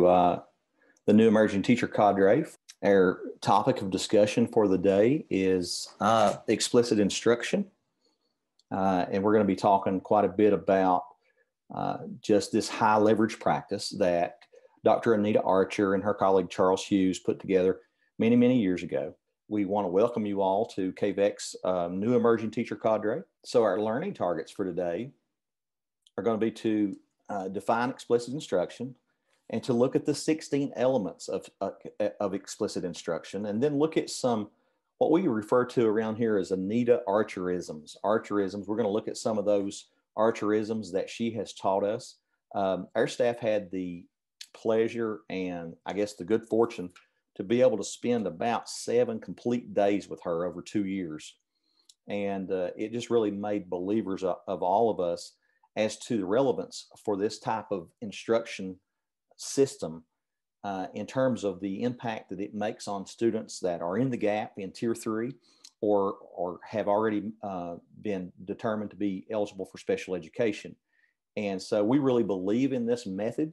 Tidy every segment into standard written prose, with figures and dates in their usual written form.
to the new emerging teacher cadre. Our topic of discussion for the day is explicit instruction. And we're going to be talking quite a bit about just this high leverage practice that Dr. Anita Archer and her colleague Charles Hughes put together many, many years ago. We want to welcome you all to KVEC's new emerging teacher cadre. So our learning targets for today are going to be to define explicit instruction and to look at the 16 elements of explicit instruction, and then look at some what we refer to around here as Anita Archerisms. Archerisms, we're going to look at some of those Archerisms that she has taught us. Our staff had the pleasure and I guess the good fortune to be able to spend about 7 complete days with her over 2 years. And it just really made believers of all of us as to the relevance for this type of instruction system in terms of the impact that it makes on students that are in the gap in Tier 3 or have already been determined to be eligible for special education. And so we really believe in this method.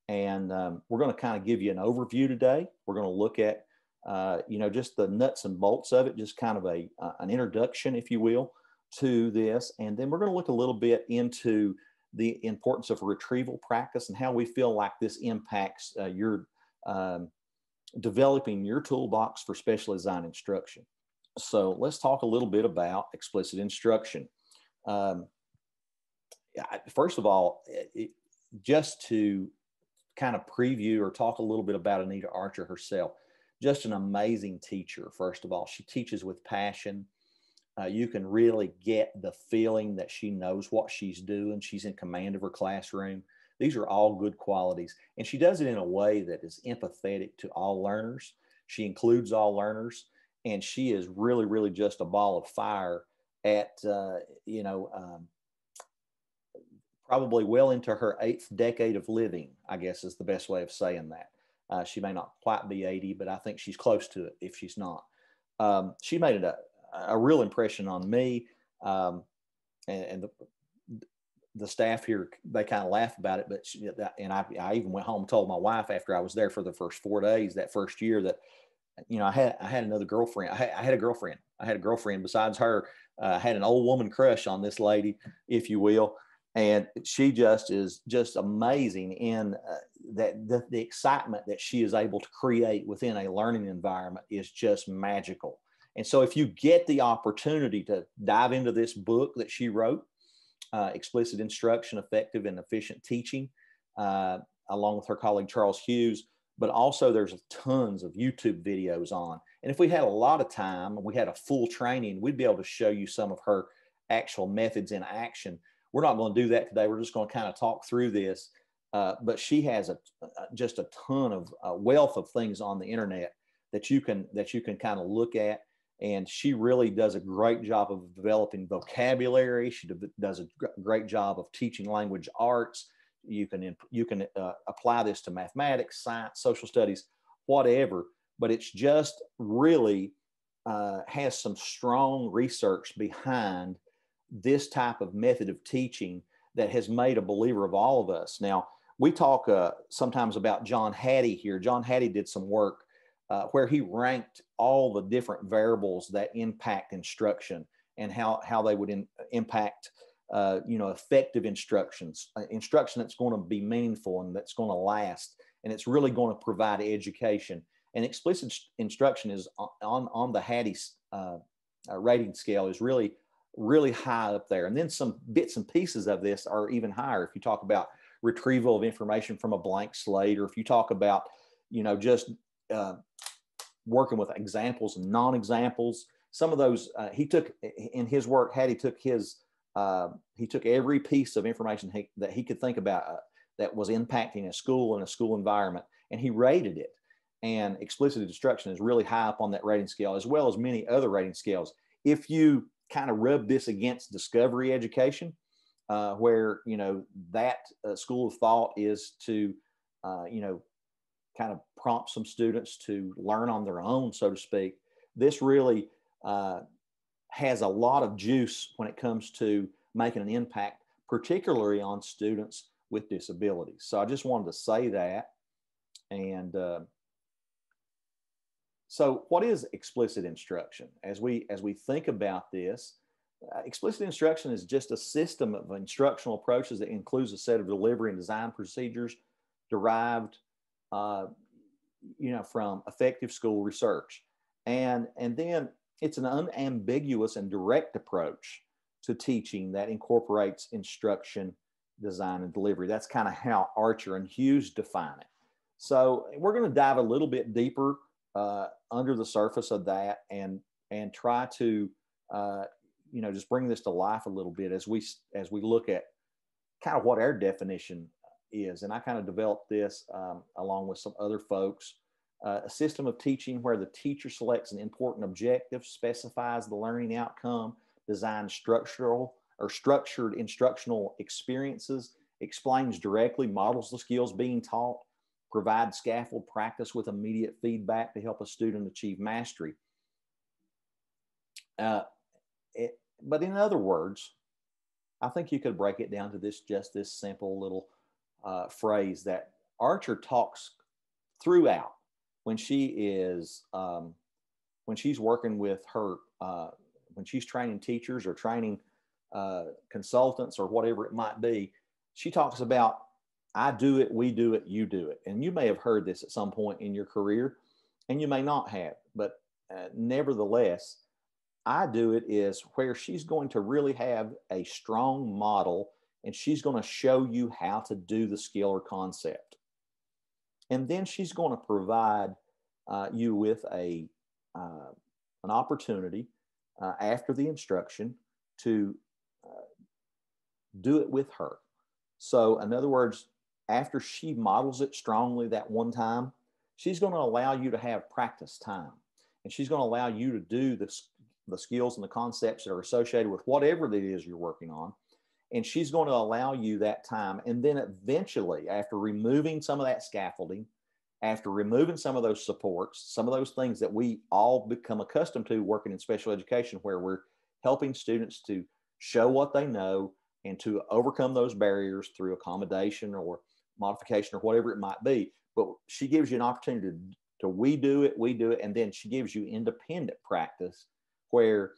And we're going to kind of give you an overview today. We're going to look at, just the nuts and bolts of it, just kind of an introduction, if you will, to this. And then we're going to look a little bit into the importance of retrieval practice and how we feel like this impacts your developing your toolbox for special design instruction. So let's talk a little bit about explicit instruction. First of all, just to kind of preview or talk a little bit about Anita Archer herself. Just an amazing teacher, first of all. She teaches with passion. You can really get the feeling that she knows what she's doing. She's in command of her classroom. These are all good qualities. And she does it in a way that is empathetic to all learners. She includes all learners. And she is really, really just a ball of fire at, probably well into her 8th decade of living, I guess is the best way of saying that. She may not quite be 80, but I think she's close to it if she's not. She made a real impression on me, and the staff here, they kind of laugh about it, but I even went home and told my wife after I was there for the first 4 days, that first year, that, I had another girlfriend. I had a girlfriend. I had a girlfriend besides her. I had an old woman crush on this lady, if you will. And she just is just amazing in that the excitement that she is able to create within a learning environment is just magical. And so if you get the opportunity to dive into this book that she wrote, Explicit Instruction, Effective and Efficient Teaching, along with her colleague Charles Hughes, but also there's tons of YouTube videos on. And if we had a lot of time and we had a full training, we'd be able to show you some of her actual methods in action. We're not going to do that today. We're just going to kind of talk through this. But she has just a ton of wealth of things on the internet that you can kind of look at. And she really does a great job of developing vocabulary. She does a great job of teaching language arts. You can apply this to mathematics, science, social studies, whatever. But it's just really has some strong research behind this type of method of teaching that has made a believer of all of us. Now, we talk sometimes about John Hattie here. John Hattie did some work where he ranked all the different variables that impact instruction and how they would impact effective instruction that's going to be meaningful and that's going to last, and it's really going to provide education. And explicit instruction is on the Hattie rating scale is really high up there. And then some bits and pieces of this are even higher. If you talk about retrieval of information from a blank slate, or if you talk about, just working with examples and non-examples, some of those he took in his work. Hattie took he took every piece of information that he could think about that was impacting a school and a school environment, and he rated it. And explicit instruction is really high up on that rating scale, as well as many other rating scales. If you kind of rub this against discovery education, where that school of thought is to kind of prompt some students to learn on their own, so to speak. This really has a lot of juice when it comes to making an impact, particularly on students with disabilities. So I just wanted to say that. And so what is explicit instruction? As we think about this, explicit instruction is just a system of instructional approaches that includes a set of delivery and design procedures derived, from effective school research. And then it's an unambiguous and direct approach to teaching that incorporates instruction, design, and delivery. That's kind of how Archer and Hughes define it. So we're going to dive a little bit deeper under the surface of that and try to just bring this to life a little bit as we look at kind of what our definition is. And I kind of developed this along with some other folks. A system of teaching where the teacher selects an important objective, specifies the learning outcome, designs structured instructional experiences, explains directly, models the skills being taught, provides scaffold practice with immediate feedback to help a student achieve mastery. But in other words, I think you could break it down to this simple little phrase that Archer talks throughout when she's working with her, when she's training teachers or training consultants or whatever it might be. She talks about, I do it, we do it, you do it. And you may have heard this at some point in your career, and you may not have, but nevertheless, I do it is where she's going to really have a strong model, and she's going to show you how to do the skill or concept. And then she's going to provide you with an opportunity after the instruction to do it with her. So in other words, after she models it strongly that one time, she's going to allow you to have practice time. And she's going to allow you to do the skills and the concepts that are associated with whatever it is you're working on. And she's going to allow you that time. And then eventually, after removing some of that scaffolding, after removing some of those supports, some of those things that we all become accustomed to working in special education, where we're helping students to show what they know and to overcome those barriers through accommodation or modification or whatever it might be. But she gives you an opportunity to we do it, and then she gives you independent practice where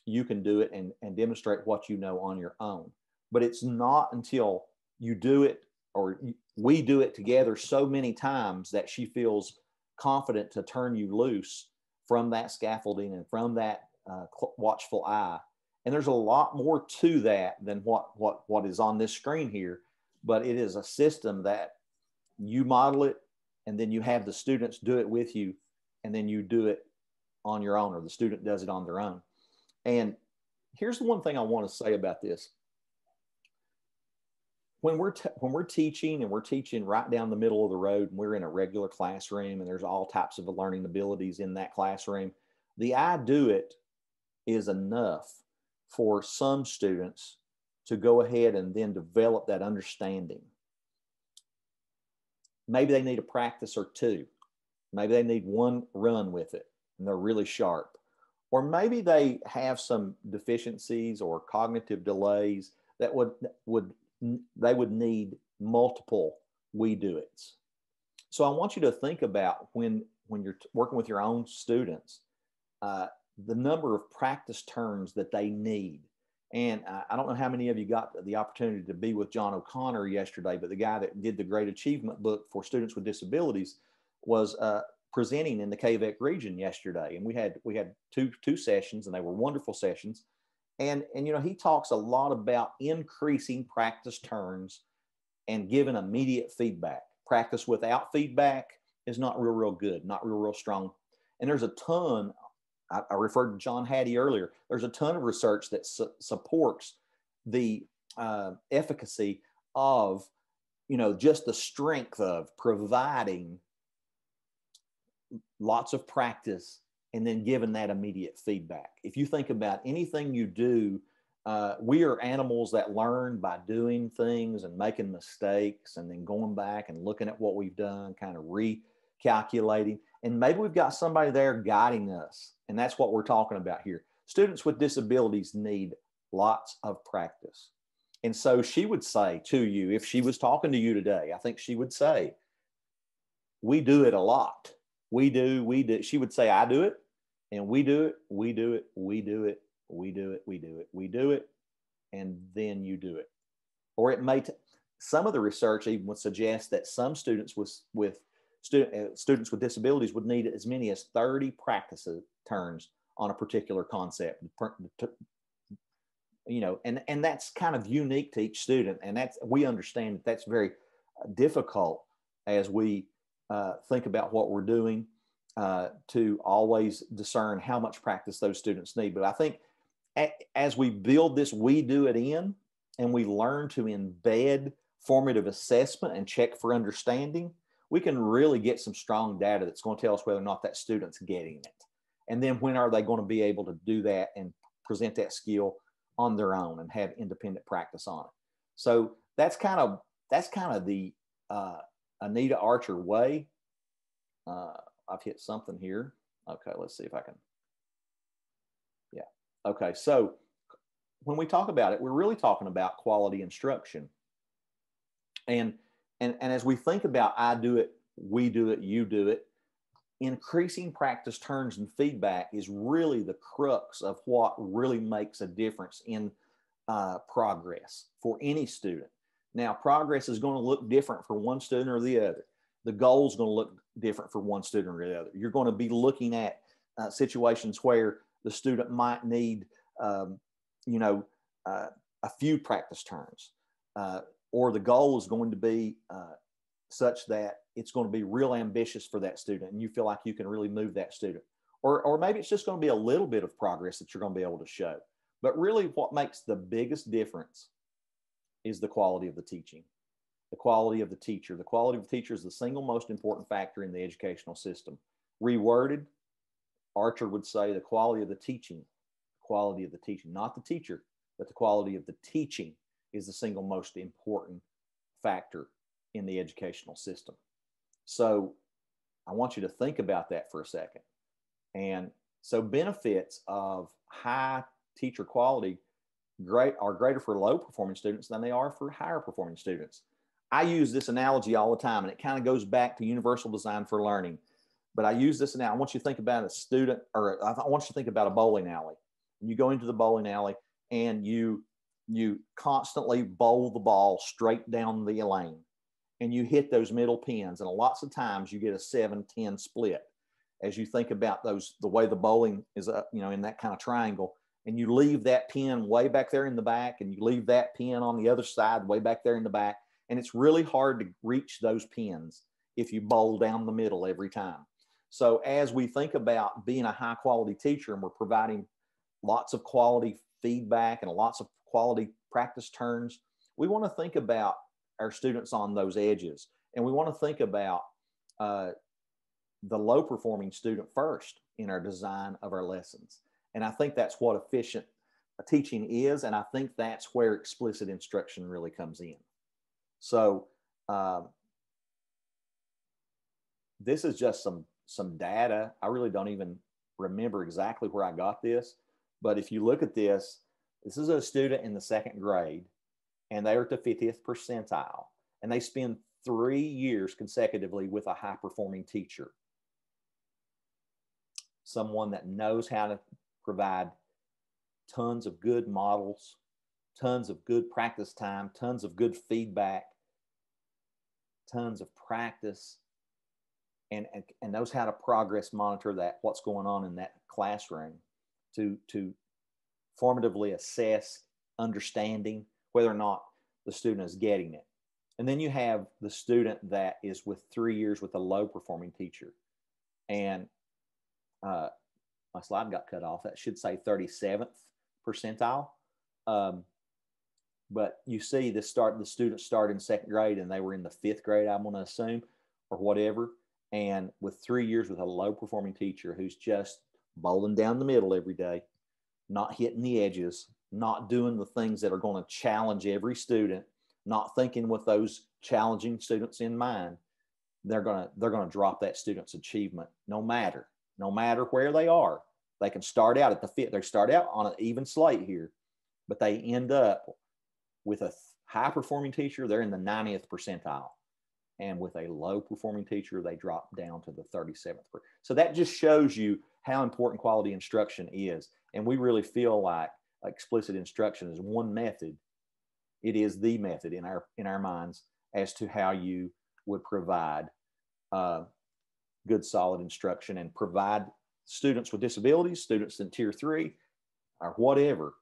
you can do it and demonstrate what you know on your own. But it's not until you do it or we do it together so many times that she feels confident to turn you loose from that scaffolding and from that watchful eye. And there's a lot more to that than what is on this screen here, but it is a system that you model it, and then you have the students do it with you, and then you do it on your own, or the student does it on their own. And here's the one thing I want to say about this. When we're teaching, and we're teaching right down the middle of the road, and we're in a regular classroom, and there's all types of learning abilities in that classroom, the I do it is enough for some students to go ahead and then develop that understanding. Maybe they need a practice or two. Maybe they need one run with it, and they're really sharp. Or maybe they have some deficiencies or cognitive delays that they would need multiple we do it's. So I want you to think about when you're working with your own students, the number of practice terms that they need. And I don't know how many of you got the opportunity to be with John O'Connor yesterday, but the guy that did the Great Achievement book for students with disabilities was presenting in the KVEC region yesterday. And we had two sessions, and they were wonderful sessions. And he talks a lot about increasing practice terms and giving immediate feedback. Practice without feedback is not real good, not real strong. And there's a ton, I referred to John Hattie earlier, there's a ton of research that supports the efficacy of, just the strength of providing lots of practice and then giving that immediate feedback. If you think about anything you do, we are animals that learn by doing things and making mistakes and then going back and looking at what we've done, kind of recalculating. And maybe we've got somebody there guiding us. And that's what we're talking about here. Students with disabilities need lots of practice. And so she would say to you, if she was talking to you today, I think she would say, we do it a lot. We do. She would say, I do it, and we do it, we do it, we do it, we do it, we do it, we do it, and then you do it. Or it may, some of the research even would suggest that some students students with disabilities would need as many as 30 practice turns on a particular concept. You know, and that's kind of unique to each student. And we understand that that's very difficult as we think about what we're doing to always discern how much practice those students need. But I think as we build this, we do it in, and we learn to embed formative assessment and check for understanding, we can really get some strong data that's going to tell us whether or not that student's getting it. And then when are they going to be able to do that and present that skill on their own and have independent practice on it. So that's kind of the Anita Archer way. I've hit something here. Okay, let's see if I can. Yeah. Okay, so when we talk about it, we're really talking about quality instruction. And as we think about I do it, we do it, you do it, increasing practice turns and feedback is really the crux of what really makes a difference in progress for any student. Now, progress is going to look different for one student or the other. The goal is going to look different for one student or the other. You're going to be looking at situations where the student might need, a few practice turns, or the goal is going to be such that it's going to be real ambitious for that student and you feel like you can really move that student. Or maybe it's just going to be a little bit of progress that you're going to be able to show. But really what makes the biggest difference is the quality of the teaching, the quality of the teacher. The quality of the teacher is the single most important factor in the educational system. Reworded, Archer would say the quality of the teaching, not the teacher, but the quality of the teaching is the single most important factor in the educational system. So I want you to think about that for a second. And so benefits of high teacher quality are greater for low performing students than they are for higher performing students. I use this analogy all the time, and it kind of goes back to universal design for learning. But I use this now. I want you to think about a student, or I want you to think about a bowling alley. You go into the bowling alley and you constantly bowl the ball straight down the lane, and you hit those middle pins, and lots of times you get a 7-10 split. As you think about the way the bowling is up, in that kind of triangle, and you leave that pin way back there in the back, and you leave that pin on the other side way back there in the back, and it's really hard to reach those pins if you bowl down the middle every time. So as we think about being a high quality teacher, and we're providing lots of quality feedback and lots of quality practice turns, we want to think about our students on those edges. And we want to think about the low performing student first in our design of our lessons. And I think that's what efficient teaching is. And I think that's where explicit instruction really comes in. So this is just some data. I really don't even remember exactly where I got this, but if you look at this is a student in the 2nd grade, and they are at the 50th percentile, and they spend 3 years consecutively with a high performing teacher, someone that knows how to provide tons of good models, tons of good practice time, tons of good feedback, tons of practice, and knows how to progress monitor that, what's going on in that classroom, to formatively assess understanding whether or not the student is getting it. And then you have the student that is with 3 years with a low performing teacher. And my slide got cut off. That should say 37th percentile. But you see the students started in 2nd grade and they were in the 5th grade, I'm going to assume, or whatever. And with 3 years with a low performing teacher who's just bowling down the middle every day, not hitting the edges, not doing the things that are going to challenge every student, not thinking with those challenging students in mind, they're going to drop that student's achievement no matter where they are. They can start out at the 5th. They start out on an even slate here, but they end up with a high performing teacher. They're in the 90th percentile. And with a low performing teacher, they drop down to the 37th. So that just shows you how important quality instruction is. And we really feel like explicit instruction is one method. It is the method in our minds as to how you would provide good, solid instruction and provide students with disabilities, students in tier 3, or whatever,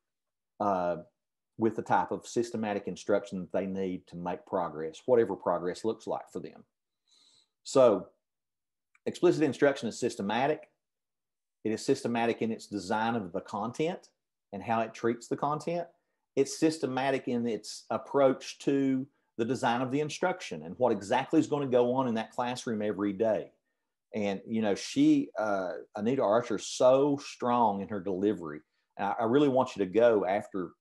with the type of systematic instruction that they need to make progress, whatever progress looks like for them. So explicit instruction is systematic. It is systematic in its design of the content and how it treats the content. It's systematic in its approach to the design of the instruction and what exactly is going to go on in that classroom every day. And, you know, Anita Archer, is so strong in her delivery. And I really want you to go after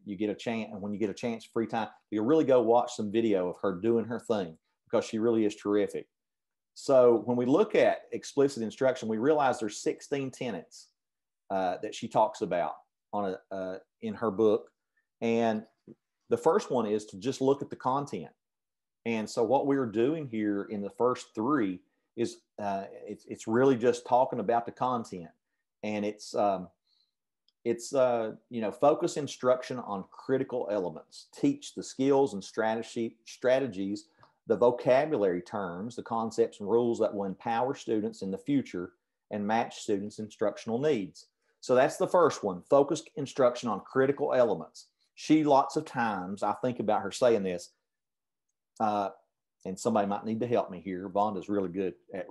you get a chance, and when you get a chance, free time, you really go watch some video of her doing her thing, because she really is terrific. So when we look at explicit instruction, we realize there's 16 tenets that she talks about in her book. And the first one is to just look at the content. And so what we're doing here in the first 3 is it's really just talking about the content. And it's focus instruction on critical elements, teach the skills and strategies, the vocabulary terms, the concepts and rules that will empower students in the future and match students' instructional needs. So that's the first one, focus instruction on critical elements. She, lots of times, I think about her saying this, and somebody might need to help me here. Vonda's really good at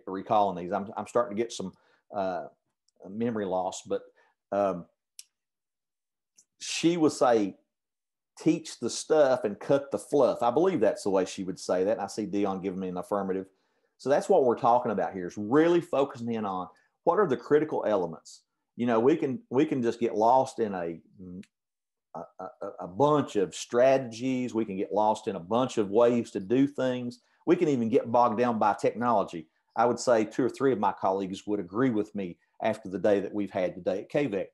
recalling these. I'm starting to get some memory loss, but she would say, teach the stuff and cut the fluff. I believe that's the way she would say that. And I see Dion giving me an affirmative. So that's what we're talking about here, is really focusing in on what are the critical elements. You know, we can just get lost in a bunch of strategies. We can get lost in a bunch of ways to do things. We can even get bogged down by technology. I would say 2 or 3 of my colleagues would agree with me after the day that we've had today at KVEC.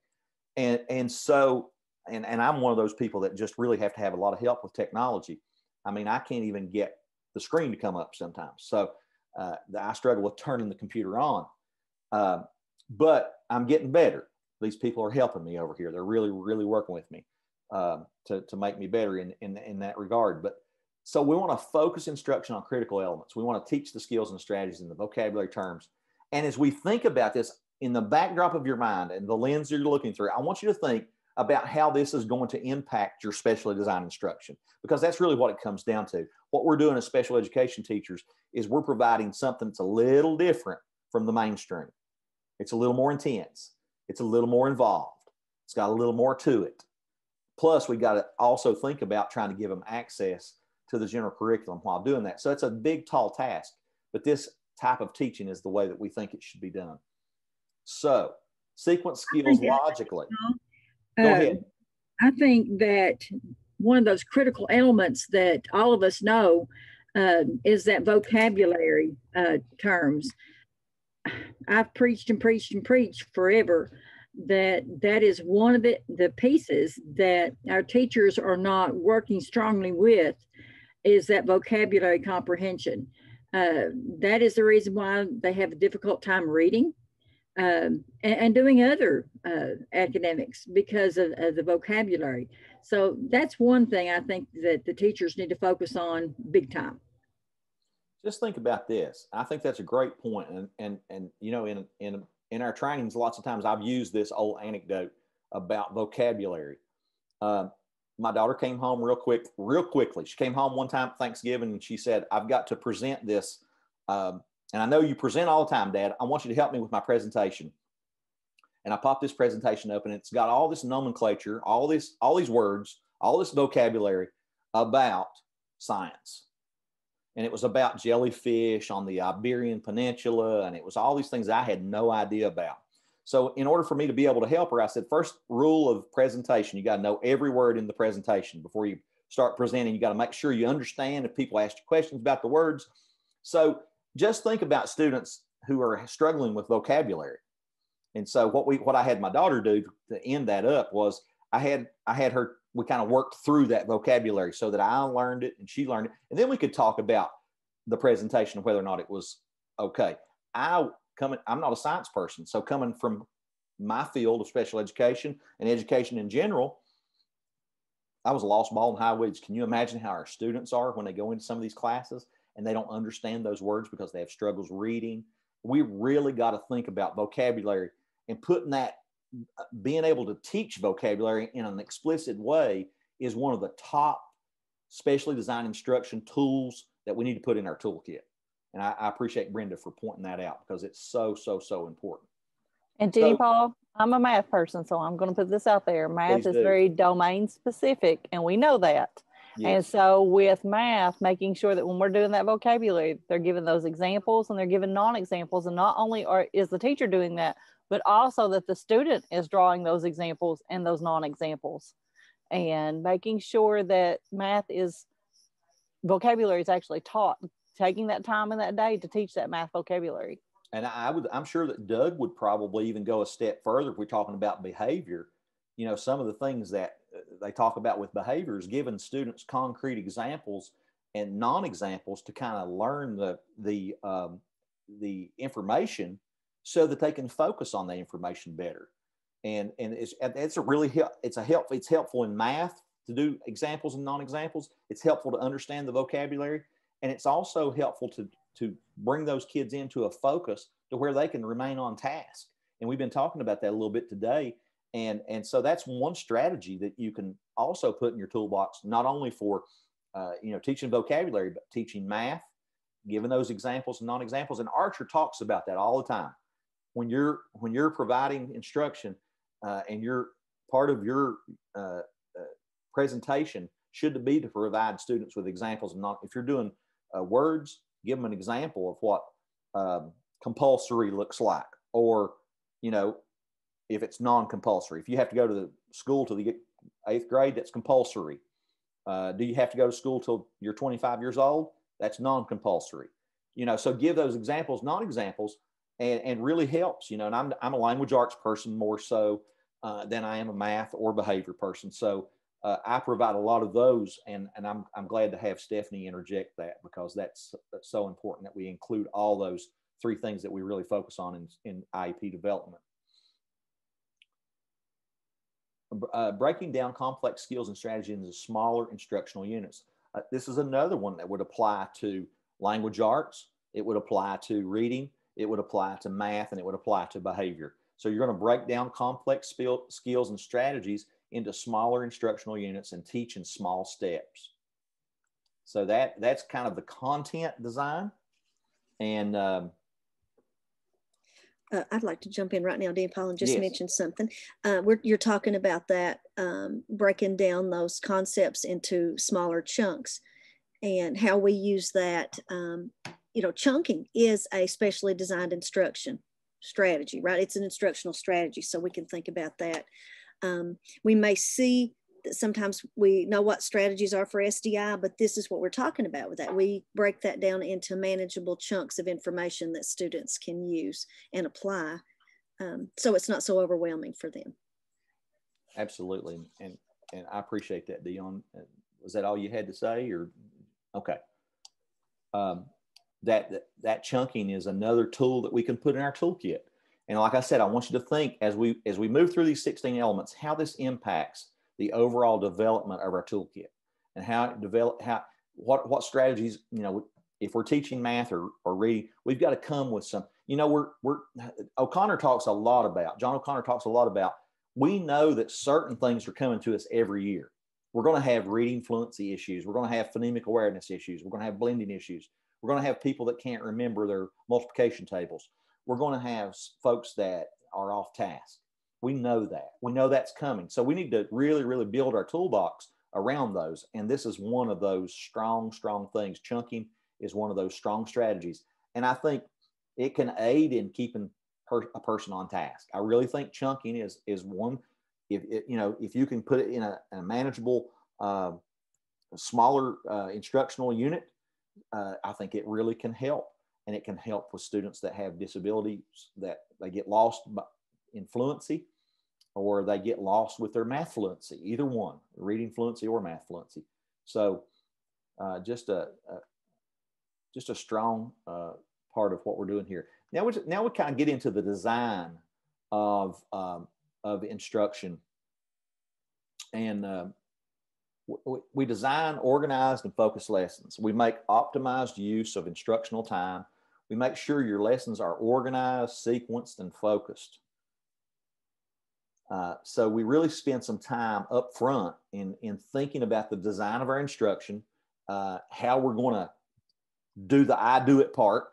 And so I'm one of those people that just really have to have a lot of help with technology. I mean, I can't even get the screen to come up sometimes. So I struggle with turning the computer on. But I'm getting better. These people are helping me over here. They're really, really working with me to make me better in that regard. But so we want to focus instruction on critical elements. We want to teach the skills and strategies and the vocabulary terms. And as we think about this in the backdrop of your mind and the lens you're looking through, I want you to think about how this is going to impact your specially designed instruction, because that's really what it comes down to. What we're doing as special education teachers is we're providing something that's a little different from the mainstream. It's a little more intense. It's a little more involved. It's got a little more to it. Plus, we got to also think about trying to give them access to the general curriculum while doing that. So it's a big, tall task, but this type of teaching is the way that we think it should be done. So sequence skills logically. Go ahead. I think that one of those critical elements that all of us know is that vocabulary terms. I've preached and preached and preached forever that is one of the pieces that our teachers are not working strongly with, is that vocabulary comprehension. That is the reason why they have a difficult time reading and doing other academics, because of the vocabulary. So that's one thing I think that the teachers need to focus on big time. Just think about this. I think that's a great point. And you know, in our trainings, lots of times I've used this old anecdote about vocabulary. My daughter came home real quickly. She came home one time at Thanksgiving and she said, I've got to present this. And I know you present all the time, Dad. I want you to help me with my presentation. And I popped this presentation open, and it's got all this nomenclature, all these words, all this vocabulary about science. And it was about jellyfish on the Iberian Peninsula. And it was all these things I had no idea about. So in order for me to be able to help her, I said, first rule of presentation, you got to know every word in the presentation before you start presenting. You got to make sure you understand if people ask you questions about the words. So just think about students who are struggling with vocabulary. And so what I had my daughter do to end that up was I had her, we kind of worked through that vocabulary so that I learned it and she learned it. And then we could talk about the presentation, whether or not it was okay. I'm not a science person, so coming from my field of special education and education in general, I was a lost ball in high weeds. Can you imagine how our students are when they go into some of these classes and they don't understand those words because they have struggles reading? We really got to think about vocabulary and putting that, being able to teach vocabulary in an explicit way is one of the top specially designed instruction tools that we need to put in our toolkit. And I appreciate Brenda for pointing that out because it's so, so, so important. And Jenny Paul, I'm a math person, so I'm going to put this out there. Math is very domain specific, and we know that. Yes. And so with math, making sure that when we're doing that vocabulary, they're given those examples and they're given non-examples. And not only is the teacher doing that, but also that the student is drawing those examples and those non-examples. And making sure that vocabulary is actually taught, taking that time in that day to teach that math vocabulary. And I'm sure that Doug would probably even go a step further if we're talking about behavior. You know, some of the things that they talk about with behavior is giving students concrete examples and non-examples to kind of learn the information so that they can focus on the information better. And it's helpful in math to do examples and non-examples. It's helpful to understand the vocabulary, and it's also helpful to bring those kids into a focus to where they can remain on task. And we've been talking about that a little bit today. And so that's one strategy that you can also put in your toolbox, not only for teaching vocabulary, but teaching math, giving those examples and non-examples. And Archer talks about that all the time. When you're providing instruction and you're part of your presentation should be to provide students with examples. And not, if you're doing words, give them an example of what compulsory looks like, or, if it's non-compulsory. If you have to go to the school till the 8th grade, that's compulsory. Do you have to go to school till you're 25 years old? That's non-compulsory. So give those examples, non-examples, and really helps, and I'm a language arts person more so than I am a math or behavior person. So I provide a lot of those, and I'm glad to have Stephanie interject that, because that's so important that we include all those 3 things that we really focus on in IEP development. Breaking down complex skills and strategies into smaller instructional units. This is another one that would apply to language arts. It would apply to reading. It would apply to math, and it would apply to behavior. So you're going to break down complex skills and strategies into smaller instructional units and teach in small steps. So that's kind of the content design. And I'd like to jump in right now, Denny Paul, and just mention something. You're talking about that, breaking down those concepts into smaller chunks and how we use that. Chunking is a specially designed instruction strategy, right? It's an instructional strategy, so we can think about that. We may see that sometimes we know what strategies are for SDI, but this is what we're talking about with that. We break that down into manageable chunks of information that students can use and apply, so it's not so overwhelming for them. Absolutely, and I appreciate that, Dion. Was that all you had to say, or okay? That chunking is another tool that we can put in our toolkit. And like I said, I want you to think as we move through these 16 elements, how this impacts the overall development of our toolkit, and what strategies, if we're teaching math or reading, we've got to come with some, John O'Connor talks a lot about, we know that certain things are coming to us every year. We're going to have reading fluency issues. We're going to have phonemic awareness issues. We're going to have blending issues. We're going to have people that can't remember their multiplication tables. We're going to have folks that are off task. We know that. We know that's coming. So we need to really, really build our toolbox around those. And this is one of those strong things. Chunking is one of those strong strategies. And I think it can aid in keeping a person on task. I really think chunking is one. If you can put it in a manageable, smaller instructional unit, I think it really can help. And it can help with students that have disabilities, that they get lost in fluency, or they get lost with their math fluency, either one, reading fluency or math fluency. So just just a strong part of what we're doing here. Now we kind of get into the design of instruction, and we design organized and focused lessons. We make optimized use of instructional time. We make sure your lessons are organized, sequenced, and focused. So we really spend some time up front in thinking about the design of our instruction, how we're going to do the I do it part.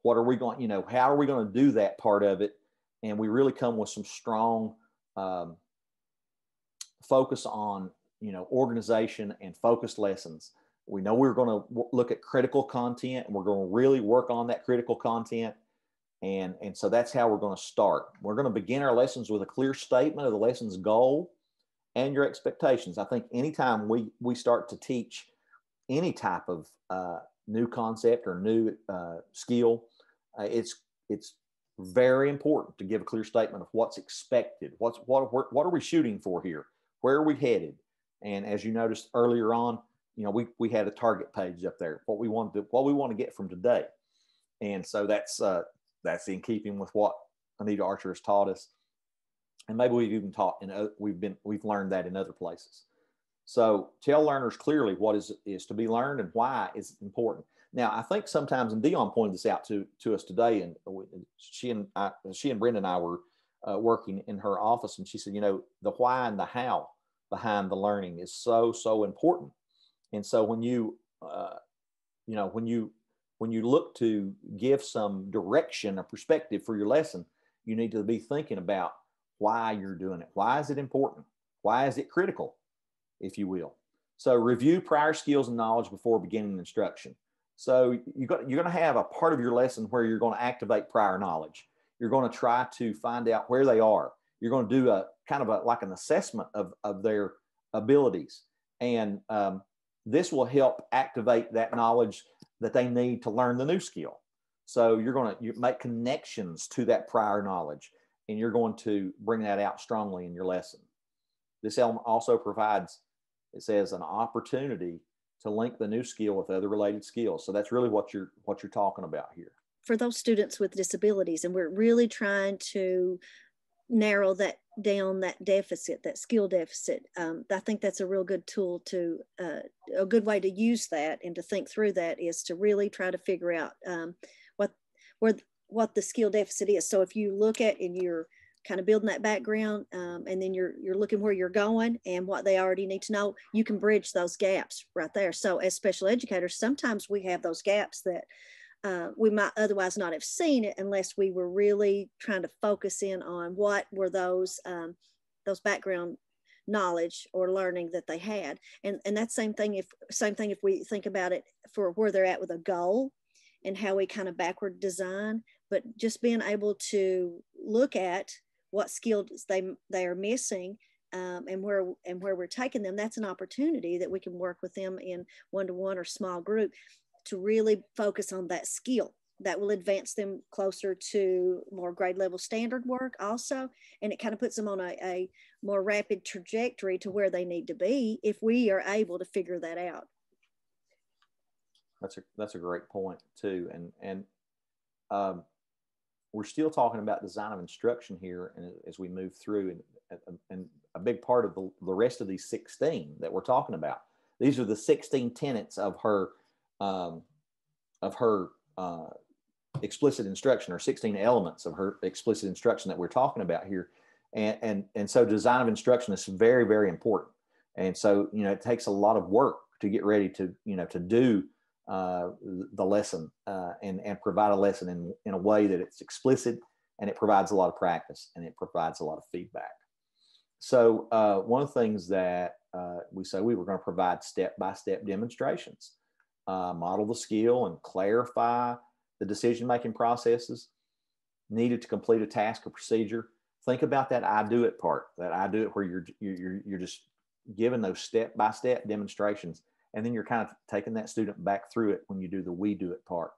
What are we going, how are we going to do that part of it? And we really come with some strong focus on, organization and focused lessons. We know we're going to look at critical content, and we're going to really work on that critical content. And so that's how we're going to start. We're going to begin our lessons with a clear statement of the lesson's goal and your expectations. I think anytime we start to teach any type of new concept or new skill, it's very important to give a clear statement of what's expected. What are we shooting for here? Where are we headed? And as you noticed earlier on, we had a target page up there. What we want to get from today, and so that's in keeping with what Anita Archer has taught us, and maybe we've even taught we've learned that in other places. So tell learners clearly what is to be learned and why it's important. Now, I think sometimes, and Dion pointed this out to us today, and she and Brenda and I were working in her office, and she said, the why and the how behind the learning is so important. And so when you look to give some direction or perspective for your lesson, you need to be thinking about why you're doing it. Why is it important? Why is it critical, if you will? So review prior skills and knowledge before beginning instruction. So you're going to have a part of your lesson where you're going to activate prior knowledge. You're going to try to find out where they are. You're going to do a kind of like an assessment of their abilities. And this will help activate that knowledge that they need to learn the new skill. So you make connections to that prior knowledge, and you're going to bring that out strongly in your lesson. This element also provides, it says, an opportunity to link the new skill with other related skills. So that's really what you're talking about here. For those students with disabilities, and we're really trying to narrow that down, that deficit, that skill deficit. I think that's a real good tool a good way to use that and to think through that is to really try to figure out what the skill deficit is. So if you look at and you're kind of building that background, and then you're looking where you're going and what they already need to know, you can bridge those gaps right there. So as special educators, sometimes we have those gaps that we might otherwise not have seen it unless we were really trying to focus in on what were those background knowledge or learning that they had. And that's same thing if we think about it for where they're at with a goal and how we kind of backward design, but just being able to look at what skills they are missing, and where we're taking them. That's an opportunity that we can work with them in one-to-one or small group to really focus on that skill. That will advance them closer to more grade level standard work also. And it kind of puts them on a more rapid trajectory to where they need to be if we are able to figure that out. That's a great point too. And we're still talking about design of instruction here, and as we move through, and a big part of the rest of these 16 that we're talking about, these are the 16 tenets of her explicit instruction, or 16 elements of her explicit instruction that we're talking about here. And so design of instruction is very, very important. And so, it takes a lot of work to get ready to do the lesson and provide a lesson in a way that it's explicit, and it provides a lot of practice, and it provides a lot of feedback. So one of the things that we say, we were going to provide step-by-step demonstrations, model the skill and clarify the decision-making processes needed to complete a task or procedure. Think about that I do it part, that I do it where you're just giving those step-by-step demonstrations. And then you're kind of taking that student back through it when you do the we do it part.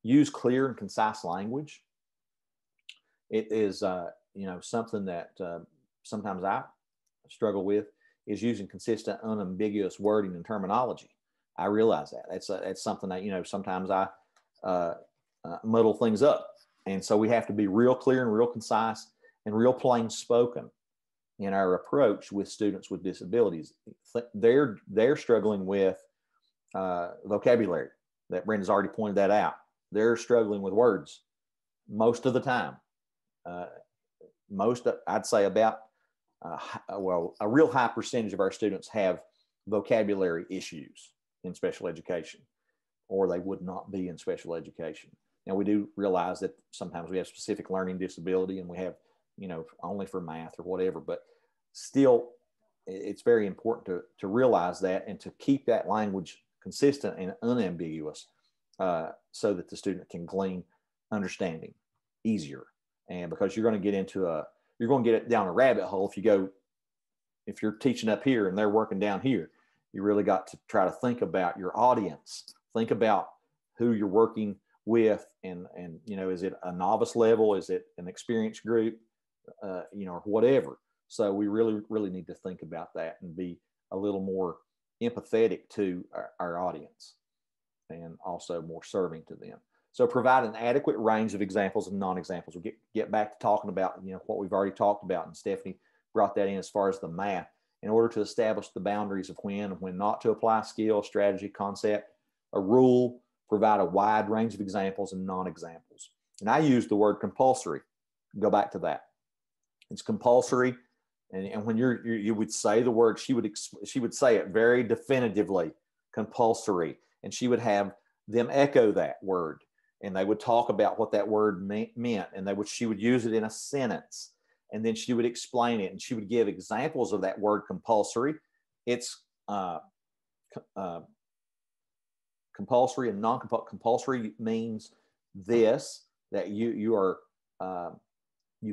Use clear and concise language. It is, something that sometimes I struggle with, is using consistent, unambiguous wording and terminology. I realize that. That's something that, you know, sometimes I muddle things up. And so we have to be real clear and real concise and real plain spoken in our approach with students with disabilities. They're struggling with vocabulary. That Brenda's already pointed that out. They're struggling with words most of the time. I'd say about, a real high percentage of our students have vocabulary issues in special education, or they would not be in special education. Now, we do realize that sometimes we have specific learning disability and we have, you know, only for math or whatever, but still it's very important to realize that and to keep that language consistent and unambiguous so that the student can glean understanding easier. And because you're going to get it down a rabbit hole if you're teaching up here and they're working down here, you really got to try to think about your audience, think about who you're working with, and you know, is it a novice level, is it an experienced group, you know, or whatever. So we really need to think about that and be a little more empathetic to our audience, and also more serving to them. So provide an adequate range of examples and non-examples. We'll get back to talking about, you know, what we've already talked about, and Stephanie brought that in as far as the math, in order to establish the boundaries of when and when not to apply skill, strategy, concept, a rule. Provide a wide range of examples and non-examples. And I use the word compulsory. Go back to that. It's compulsory. And when you would say the word, she would say it very definitively, compulsory. And she would have them echo that word. And they would talk about what that word meant. And she would use it in a sentence. And then she would explain it. And she would give examples of that word compulsory. It's compulsory and non-compulsory means this, that you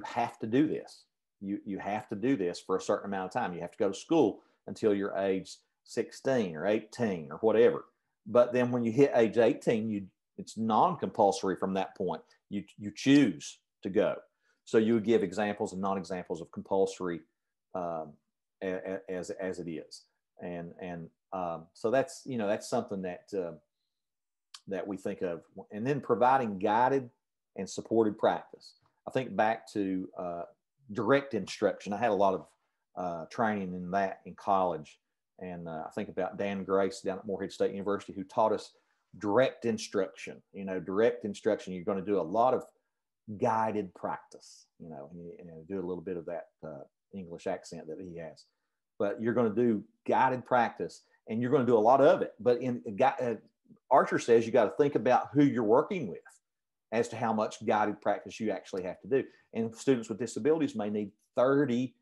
have to do this. You have to do this for a certain amount of time. You have to go to school until you're age 16 or 18 or whatever. But then when you hit age 18, it's non-compulsory from that point. You choose to go. So you would give examples and non-examples of compulsory as it is. And so that's, you know, that's something that we think of. And then providing guided and supported practice. I think back to direct instruction. I had a lot of training in that in college. And I think about Dan Grace down at Morehead State University, who taught us direct instruction. You know, direct instruction, you're going to do a lot of guided practice, you know, and do a little bit of that English accent that he has. But you're going to do guided practice, and you're going to do a lot of it. But Archer says you got to think about who you're working with as to how much guided practice you actually have to do. And students with disabilities may need 30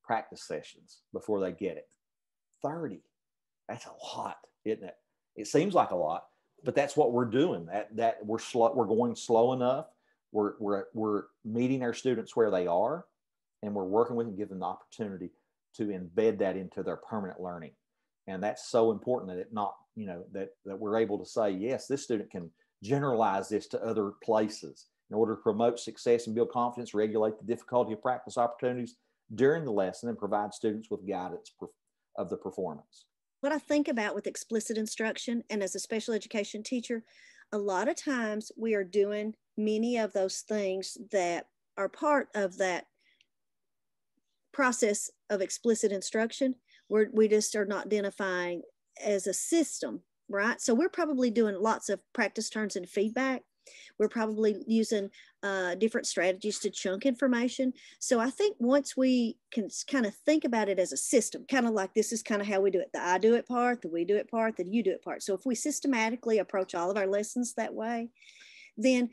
practice sessions before they get it. 30. That's a lot, isn't it? It seems like a lot, but that's what we're doing. That we're going slow enough. We're meeting our students where they are, and we're working with them, giving them the opportunity to embed that into their permanent learning. And that's so important that we're able to say, yes, this student can generalize this to other places in order to promote success and build confidence, regulate the difficulty of practice opportunities during the lesson, and provide students with guidance of the performance. What I think about with explicit instruction, and as a special education teacher, a lot of times we are doing many of those things that are part of that process of explicit instruction, where we just are not identifying as a system, right? So we're probably doing lots of practice turns and feedback. We're probably using different strategies to chunk information. So I think once we can kind of think about it as a system, kind of like this is kind of how we do it, the I do it part, the we do it part, the you do it part. So if we systematically approach all of our lessons that way, then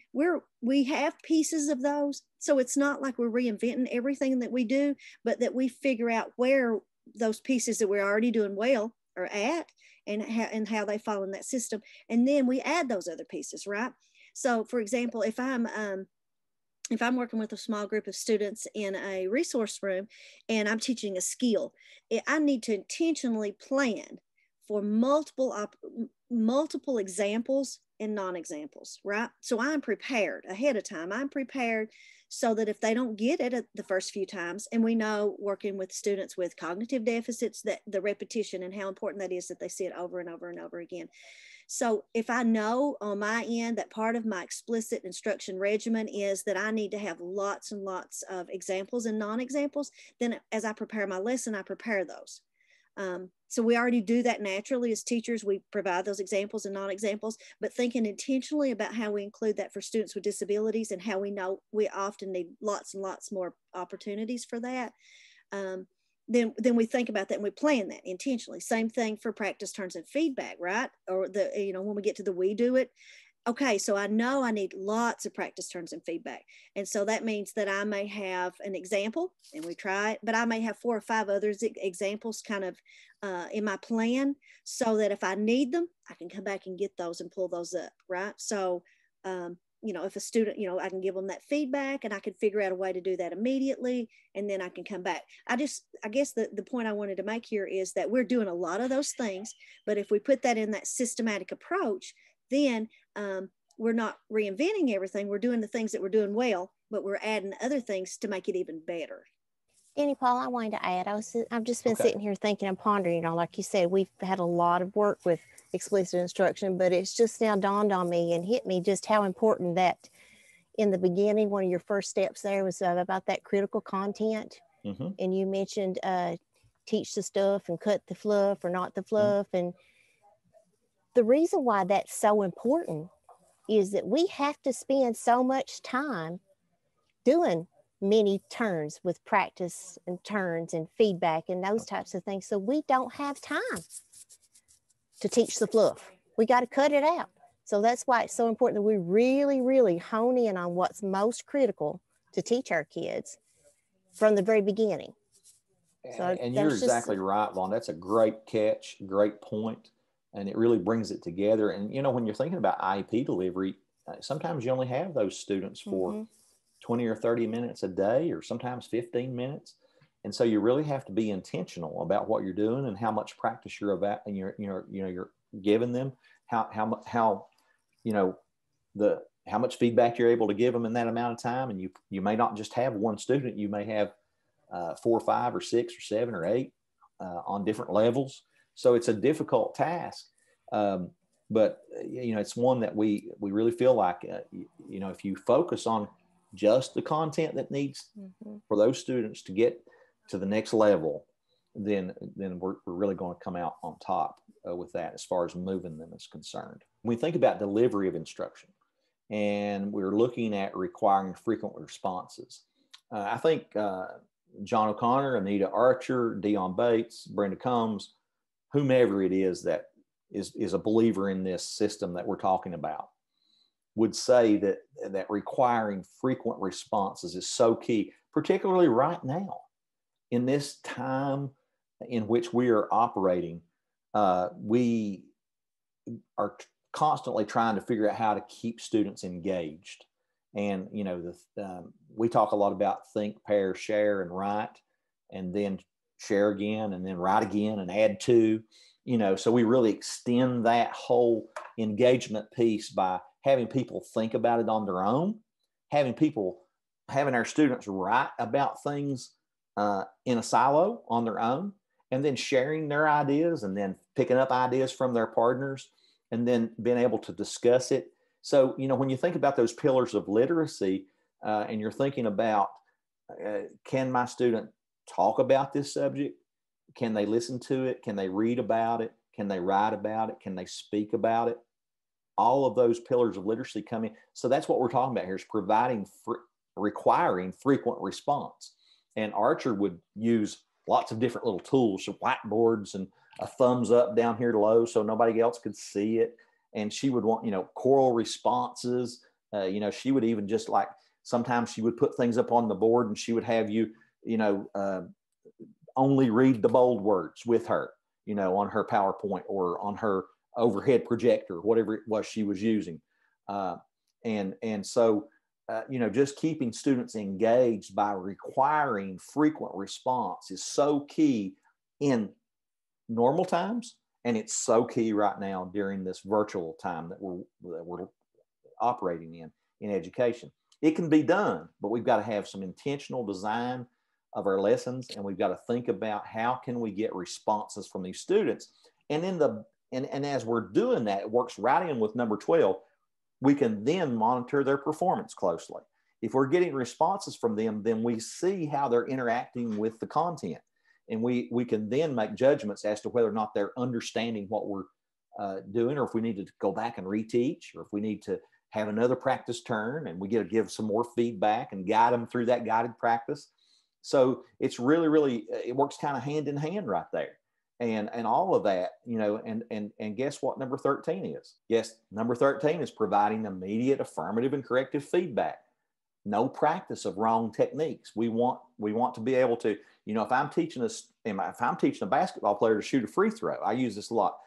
we have pieces of those. So it's not like we're reinventing everything that we do, but that we figure out where those pieces that we're already doing well are at, and how they fall in that system. And then we add those other pieces, right? So for example, if I'm working with a small group of students in a resource room and I'm teaching a skill, I need to intentionally plan for multiple examples and non-examples, right? So I'm prepared ahead of time. I'm prepared so that if they don't get it at the first few times, and we know working with students with cognitive deficits, that the repetition and how important that is, that they see it over and over and over again. So if I know on my end that part of my explicit instruction regimen is that I need to have lots and lots of examples and non-examples, then as I prepare my lesson, I prepare those. So we already do that naturally as teachers. We provide those examples and non-examples, but thinking intentionally about how we include that for students with disabilities and how we know we often need lots and lots more opportunities for that. Then we think about that and we plan that intentionally. Same thing for practice turns and feedback, right? Or when we get to the we do it. Okay, so I know I need lots of practice turns and feedback. And so that means that I may have an example and we try it, but I may have 4 or 5 other examples kind of in my plan, so that if I need them, I can come back and get those and pull those up, right? So, if a student, I can give them that feedback and I can figure out a way to do that immediately, and then I can come back. I guess the point I wanted to make here is that we're doing a lot of those things, but if we put that in that systematic approach, then we're not reinventing everything. We're doing the things that we're doing well, but we're adding other things to make it even better. Denny, Paul, I wanted to add, I've just been sitting here thinking and pondering, like you said, we've had a lot of work with explicit instruction, but it's just now dawned on me and hit me just how important that in the beginning, one of your first steps there was about that critical content. Mm-hmm. And you mentioned teach the stuff and cut the fluff or not the fluff. Mm-hmm. And the reason why that's so important is that we have to spend so much time doing many turns with practice and turns and feedback and those types of things. So we don't have time to teach the fluff. We got to cut it out. So that's why it's so important that we really, really hone in on what's most critical to teach our kids from the very beginning. So and you're exactly right, Vaughn. That's a great catch, great point. And it really brings it together. And, when you're thinking about IEP delivery, sometimes you only have those students for 20 or 30 minutes a day, or sometimes 15 minutes. And so you really have to be intentional about what you're doing and how much practice you're about, and you're giving them, how much feedback you're able to give them in that amount of time. And you may not just have one student, you may have 4 or 5 or 6 or 7 or 8 on different levels. So it's a difficult task. But it's one that we really feel like, if you focus on just the content that needs for those students to get to the next level, then we're really going to come out on top with that as far as moving them is concerned. When we think about delivery of instruction, and we're looking at requiring frequent responses, I think John O'Connor, Anita Archer, Dion Bates, Brenda Combs, whomever it is that is a believer in this system that we're talking about, would say that requiring frequent responses is so key, particularly right now in this time in which we are operating. We are constantly trying to figure out how to keep students engaged. And, we talk a lot about think, pair, share, and write, and then share again, and then write again and add to, so we really extend that whole engagement piece by having people think about it on their own, having our students write about things in a silo on their own, and then sharing their ideas, and then picking up ideas from their partners, and then being able to discuss it. So, when you think about those pillars of literacy, and you're thinking about, can my student talk about this subject? Can they listen to it? Can they read about it? Can they write about it? Can they speak about it? All of those pillars of literacy come in. So that's what we're talking about here, is requiring frequent response. And Archer would use lots of different little tools, so whiteboards and a thumbs up down here low so nobody else could see it. And she would want, choral responses. She would even just sometimes she would put things up on the board and she would have you, only read the bold words with her, on her PowerPoint or on her overhead projector, whatever it was she was using. So just keeping students engaged by requiring frequent response is so key in normal times And it's so key right now during this virtual time that we're operating in education. It can be done, but we've got to have some intentional design of our lessons, and we've got to think about how can we get responses from these students. And and as we're doing that, it works right in with number 12. We can then monitor their performance closely. If we're getting responses from them, then we see how they're interacting with the content. And we can then make judgments as to whether or not they're understanding what we're doing, or if we need to go back and reteach, or if we need to have another practice turn, and we get to give some more feedback and guide them through that guided practice. So it's really, it works kind of hand in hand right there. And all of that, you know, and guess what number 13 is? Yes, number 13 is providing immediate affirmative and corrective feedback. No practice of wrong techniques. We want to be able to, you know, if I'm teaching a basketball player to shoot a free throw, I use this a lot.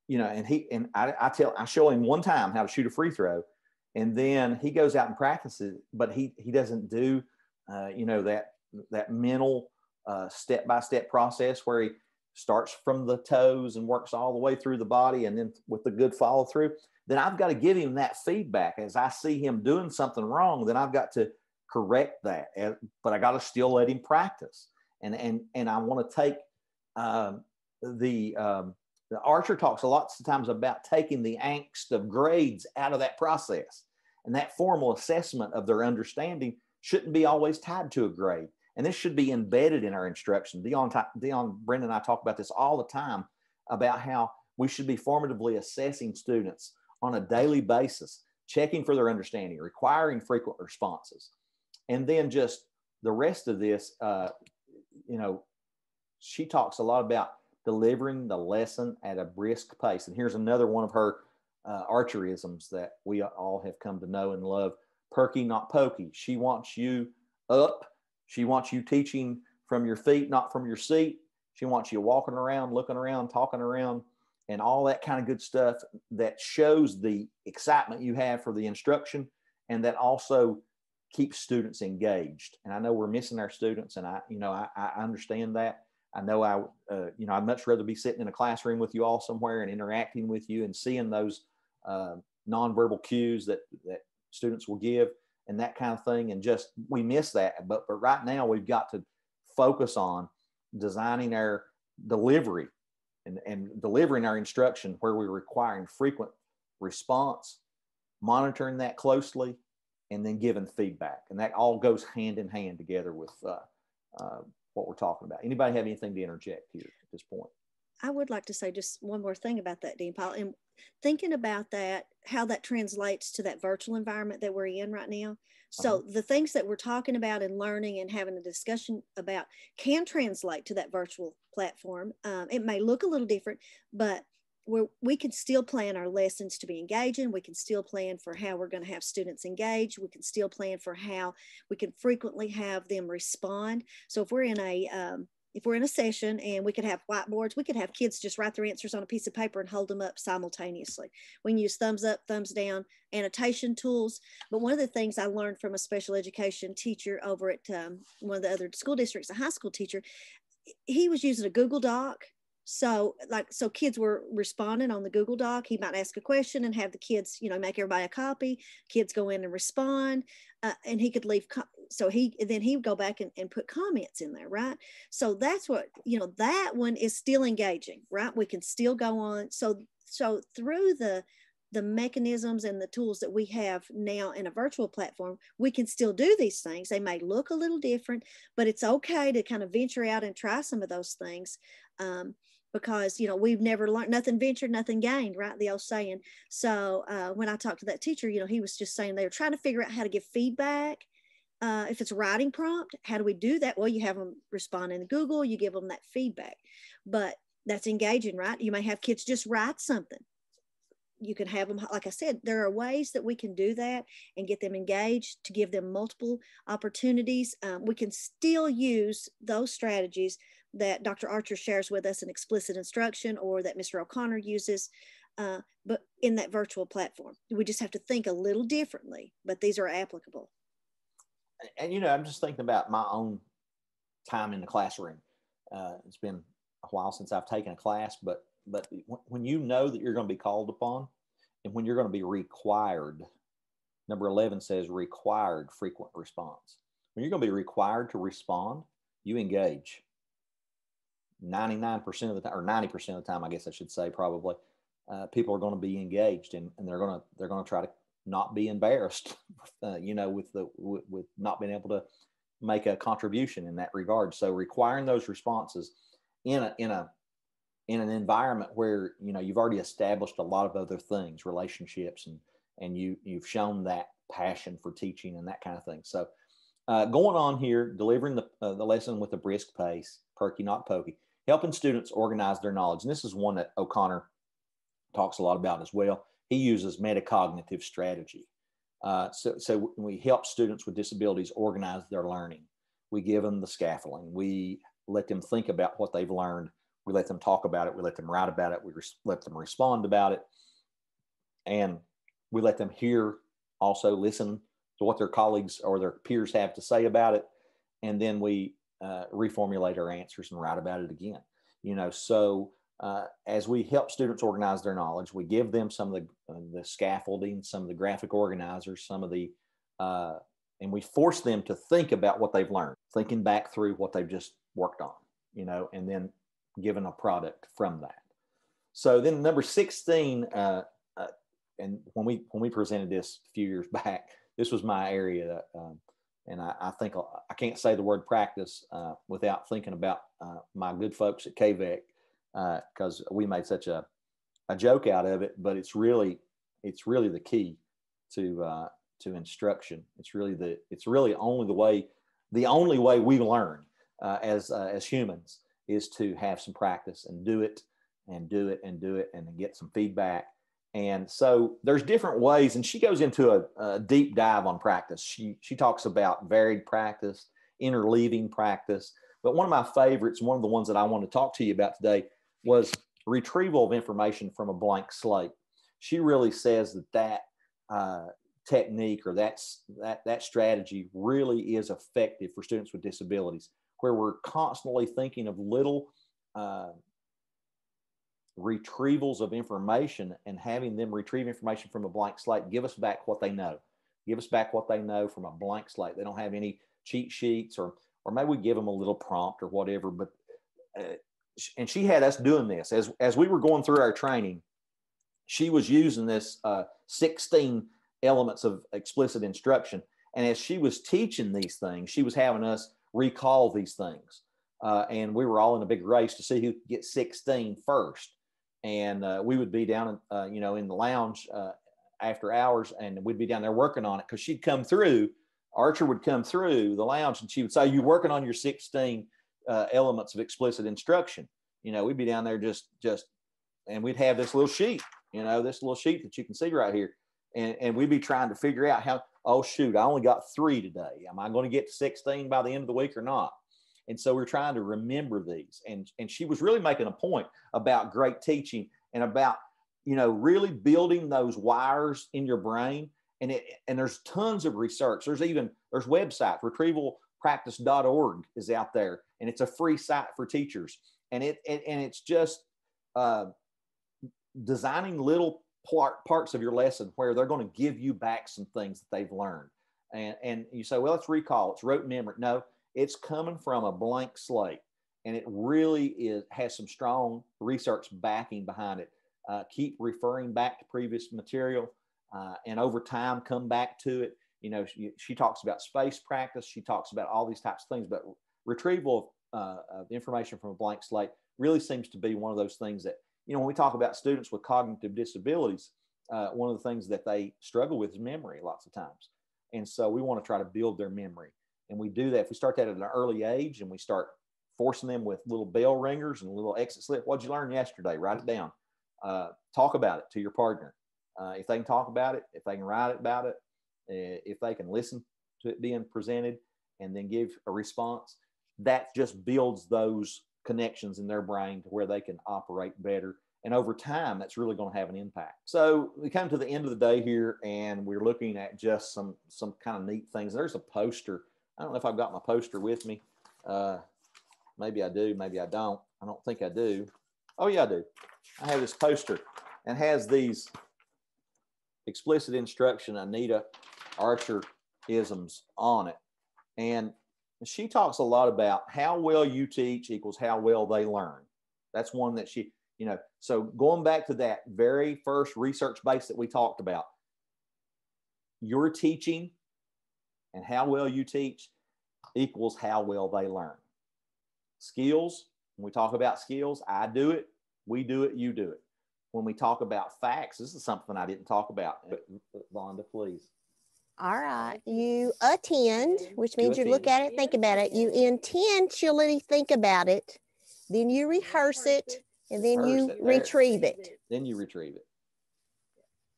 You know, and I show him one time how to shoot a free throw, and then he goes out and practices, but he doesn't do, you know, that mental step-by-step process where he starts from the toes and works all the way through the body, and then with the good follow through. Then I've got to give him that feedback. As I see him doing something wrong, then I've got to correct that, but I got to still let him practice. And I want to take the Archer talks a lot of times about taking the angst of grades out of that process, and that formal assessment of their understanding shouldn't be always tied to a grade. And this should be embedded in our instruction. Dion, Brenda, and I talk about this all the time about how we should be formatively assessing students on a daily basis, checking for their understanding, requiring frequent responses. And then just the rest of this, you know, she talks a lot about delivering the lesson at a brisk pace. And here's another one of her Archerisms that we all have come to know and love: perky, not pokey. She wants you up. She wants you teaching from your feet, not from your seat. She wants you walking around, looking around, talking around, and all that kind of good stuff that shows the excitement you have for the instruction, and that also keeps students engaged. And I know we're missing our students, and I understand that. I know I'd much rather be sitting in a classroom with you all somewhere and interacting with you and seeing those nonverbal cues that students will give and that kind of thing. And just, we miss that. But right now we've got to focus on designing our delivery and delivering our instruction where we're requiring frequent response, monitoring that closely, and then giving feedback. And that all goes hand in hand together with what we're talking about. Anybody have anything to interject here at this point? I would like to say just one more thing about that, Dean Paul, and thinking about that, how that translates to that virtual environment that we're in right now. So the things that we're talking about and learning and having a discussion about can translate to that virtual platform. It may look a little different, but we can still plan our lessons to be engaging. We can still plan for how we're going to have students engage. We can still plan for how we can frequently have them respond. So if we're in a session and we could have whiteboards, we could have kids just write their answers on a piece of paper and hold them up simultaneously. We can use thumbs up, thumbs down, annotation tools. But one of the things I learned from a special education teacher over at one of the other school districts, a high school teacher, he was using a Google Doc. So kids were responding on the Google Doc. He might ask a question and have the kids, make everybody a copy. Kids go in and respond, and he could leave. So he would go back and put comments in there, right? So that's what, that one is still engaging, right? We can still go on. So through the mechanisms and the tools that we have now in a virtual platform, we can still do these things. They may look a little different, but it's okay to kind of venture out and try some of those things. Because, we've never learned, nothing ventured, nothing gained, right? The old saying. So when I talked to that teacher, he was just saying they were trying to figure out how to give feedback. If it's a writing prompt, how do we do that? Well, you have them respond in Google, you give them that feedback, but that's engaging, right? You may have kids just write something. You can have them, like I said, there are ways that we can do that and get them engaged, to give them multiple opportunities. We can still use those strategies that Dr. Archer shares with us in Explicit Instruction, or that Mr. O'Connor uses, but in that virtual platform. We just have to think a little differently, but these are applicable. And, I'm just thinking about my own time in the classroom. It's been a while since I've taken a class, but when you know that you're going to be called upon and when you're going to be required, number 11 says required frequent response. When you're going to be required to respond, you engage. 99% of the time, or 90% of the time, I guess I should say, probably, people are going to be engaged, and they're going to try to not be embarrassed, with not being able to make a contribution in that regard. So requiring those responses in an environment where, you've already established a lot of other things, relationships, and you've shown that passion for teaching and that kind of thing. So going on here, delivering the lesson with a brisk pace, perky, not pokey, helping students organize their knowledge. And this is one that O'Connor talks a lot about as well. He uses metacognitive strategy. So we help students with disabilities organize their learning. We give them the scaffolding. We let them think about what they've learned. We let them talk about it. We let them write about it. We let them respond about it. And we let them also listen to what their colleagues or their peers have to say about it. And then we reformulate our answers and write about it again. So as we help students organize their knowledge, we give them some of the scaffolding, some of the graphic organizers, some of the, and we force them to think about what they've learned, thinking back through what they've just worked on, and then given a product from that. So then number 16, and when we presented this a few years back, this was my area. And I think I can't say the word practice without thinking about my good folks at KVEC, because we made such a joke out of it, but it's really the key to instruction. It's really the only way we learn as humans is to have some practice and do it and then get some feedback. And so there's different ways, and she goes into a deep dive on practice. She talks about varied practice, interleaving practice. But one of my favorites, one of the ones that I want to talk to you about today, was retrieval of information from a blank slate. She really says that technique or that strategy really is effective for students with disabilities, where we're constantly thinking of little retrievals of information and having them retrieve information from a blank slate, give us back what they know. Give us back what they know from a blank slate. They don't have any cheat sheets, or maybe we give them a little prompt or whatever. But and she had us doing this as we were going through our training. She was using this 16 elements of explicit instruction, and as she was teaching these things, she was having us recall these things, and we were all in a big race to see who could get 16 first. And we would be down, in the lounge after hours, and we'd be down there working on it, because she'd come through. Archer would come through the lounge, and she would say, "You working on your 16 elements of explicit instruction?" We'd be down there just, and we'd have this little sheet, this little sheet that you can see right here, and we'd be trying to figure out how. Oh shoot, I only got 3 today. Am I going to get to 16 by the end of the week or not? And so we're trying to remember these. And she was really making a point about great teaching and about, really building those wires in your brain. And there's tons of research. There's websites, retrievalpractice.org is out there, and it's a free site for teachers. And it's just designing little parts of your lesson where they're going to give you back some things that they've learned. And you say, well, it's recall, it's rote memory. No, it's coming from a blank slate, and it really has some strong research backing behind it. Keep referring back to previous material, and over time come back to it. She talks about space practice. She talks about all these types of things, but retrieval of information from a blank slate really seems to be one of those things that, when we talk about students with cognitive disabilities, one of the things that they struggle with is memory lots of times. And so we want to try to build their memory. And we do that if we start that at an early age, and we start forcing them with little bell ringers and a little exit slip. What'd you learn yesterday? Write it down. Talk about it to your partner. If they can talk about it, if they can write about it, if they can listen to it being presented and then give a response, that just builds those connections in their brain to where they can operate better. And over time, that's really going to have an impact. So we come to the end of the day here, and we're looking at just some kind of neat things. There's a poster. I don't know if I've got my poster with me. Maybe I do, maybe I don't. I don't think I do. Oh yeah, I do. I have this poster and has these explicit instruction Anita Archer isms on it. And she talks a lot about how well you teach equals how well they learn. That's one that she, you know, so going back to that very first research base that we talked about, your teaching and how well you teach equals how well they learn. Skills, when we talk about skills, I do it, we do it, you do it. When we talk about facts, this is something I didn't talk about. Vonda, please. All right. You attend, which means you look at it, think about it. You intentionally think about it. Then you rehearse it, and then you retrieve it. Then you retrieve it.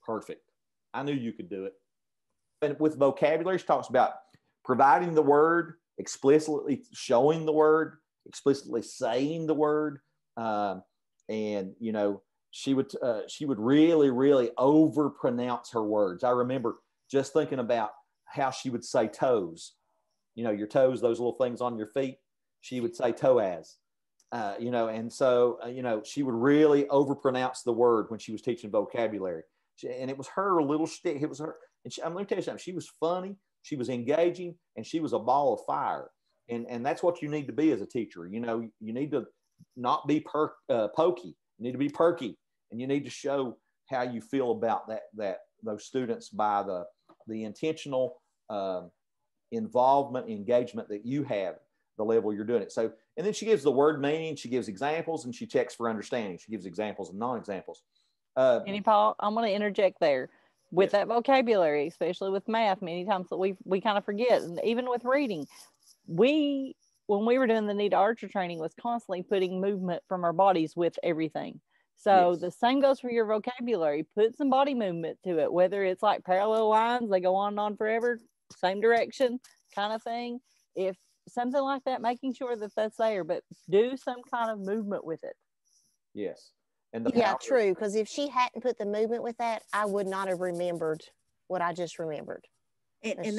Perfect. I knew you could do it. And with vocabulary, she talks about providing the word, explicitly showing the word, explicitly saying the word. And, you know, she would really, really overpronounce her words. I remember just thinking about how she would say toes. You know, your toes, those little things on your feet. She would say toes. You know, and so, you know, she would really overpronounce the word when she was teaching vocabulary. And it was her little shtick. It was her. And I'm going to tell you something. She was funny. She was engaging, and she was a ball of fire. And that's what you need to be as a teacher. You know, you need to not be pokey. You need to be perky, and you need to show how you feel about those students by the intentional involvement, engagement that you have, the level you're doing it. So, and then she gives the word meaning, she gives examples, and she checks for understanding. She gives examples and non-examples. Denny, Paul, I'm going to interject there. With that vocabulary, especially with math, many times that we kind of forget, and even with reading, when we were doing the Anita Archer training, was constantly putting movement from our bodies with everything. So the same goes for your vocabulary. Put some body movement to it, whether it's like parallel lines, they go on and on forever, same direction kind of thing. If something like that, making sure that that's there, but do some kind of movement with it. Yes. And yeah, true. Because if she hadn't put the movement with that, I would not have remembered what I just remembered. And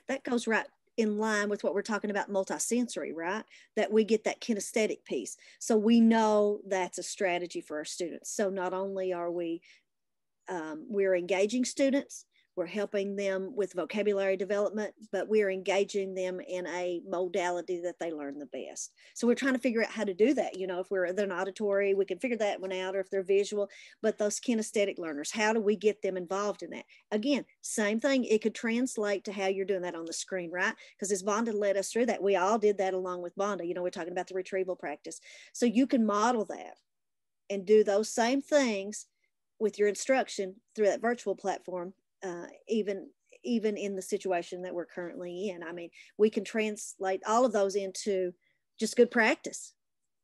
that goes right in line with what we're talking about multisensory, right? That we get that kinesthetic piece. So we know that's a strategy for our students. So not only are we're engaging students, we're helping them with vocabulary development, but we're engaging them in a modality that they learn the best. So we're trying to figure out how to do that. You know, if they're an auditory, we can figure that one out, or if they're visual, but those kinesthetic learners, how do we get them involved in that? Again, same thing. It could translate to how you're doing that on the screen, right? Because as Vonda led us through that, we all did that along with Vonda. You know, we're talking about the retrieval practice. So you can model that and do those same things with your instruction through that virtual platform. Even in the situation that we're currently in. I mean, we can translate all of those into just good practice.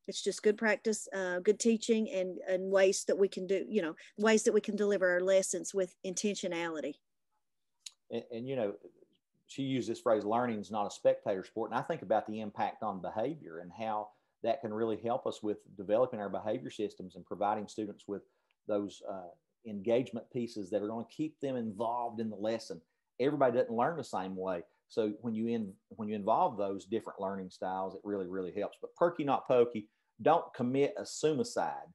It's just good practice, good teaching, and ways that we can do, you know, ways that we can deliver our lessons with intentionality. And you know, she used this phrase, learning is not a spectator sport. And I think about the impact on behavior and how that can really help us with developing our behavior systems and providing students with those engagement pieces that are going to keep them involved in the lesson. Everybody doesn't learn the same way. So when you involve those different learning styles, it really, really helps. But perky, not pokey. Don't commit a suicide.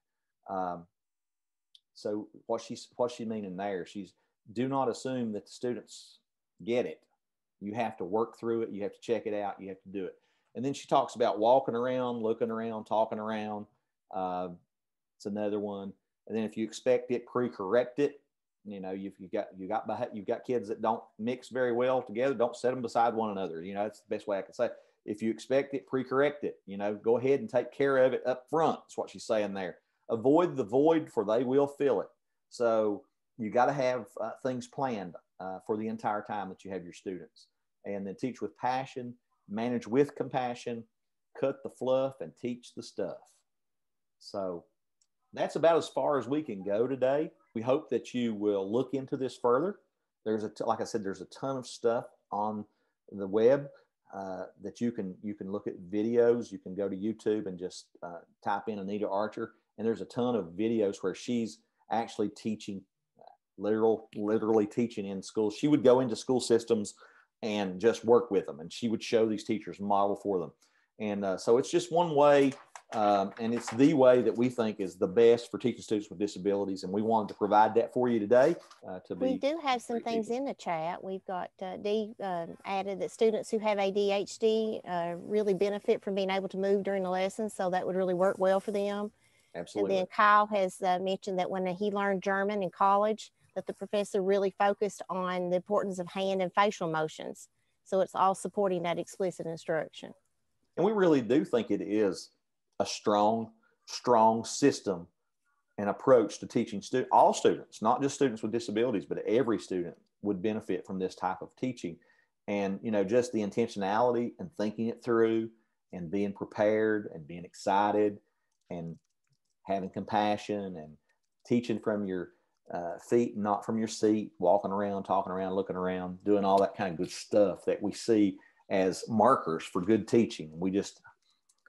So what's she meaning there? She's do not assume that the students get it. You have to work through it. You have to check it out. You have to do it. And then she talks about walking around, looking around, talking around. It's another one. And then if you expect it, pre-correct it. You know, you've got kids that don't mix very well together. Don't set them beside one another. You know, that's the best way I can say it. If you expect it, pre-correct it. You know, go ahead and take care of it up front. That's what she's saying there. Avoid the void, for they will fill it. So you got to have things planned for the entire time that you have your students. And then teach with passion, manage with compassion, cut the fluff, and teach the stuff. So that's about as far as we can go today. We hope that you will look into this further. Like I said, there's a ton of stuff on the web that you can look at videos. You can go to YouTube and just type in Anita Archer, and there's a ton of videos where she's actually teaching, literally teaching in schools. She would go into school systems and just work with them, and she would show these teachers, model for them. And so it's just one way And it's the way that we think is the best for teaching students with disabilities. And we wanted to provide that for you today. We do have some things in the chat. We've got Dee added that students who have ADHD really benefit from being able to move during the lesson. So that would really work well for them. Absolutely. And then Kyle has mentioned that when he learned German in college, that the professor really focused on the importance of hand and facial motions. So it's all supporting that explicit instruction. And we really do think it is a strong system and approach to teaching all students, not just students with disabilities, but every student would benefit from this type of teaching. And, you know, just the intentionality and thinking it through and being prepared and being excited and having compassion and teaching from your feet, not from your seat, walking around, talking around, looking around, doing all that kind of good stuff that we see as markers for good teaching. We just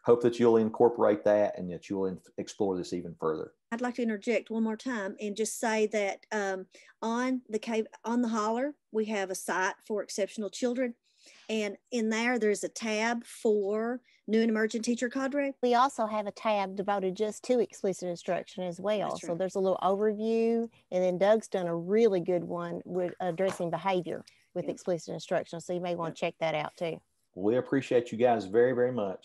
hope that you'll incorporate that and that you'll explore this even further. I'd like to interject one more time and just say that on the Holler, we have a site for exceptional children. And in there's a tab for new and emerging teacher cadre. We also have a tab devoted just to explicit instruction as well. Right. So there's a little overview, and then Doug's done a really good one with addressing behavior with explicit instruction. So you may want to check that out too. We appreciate you guys very, very much.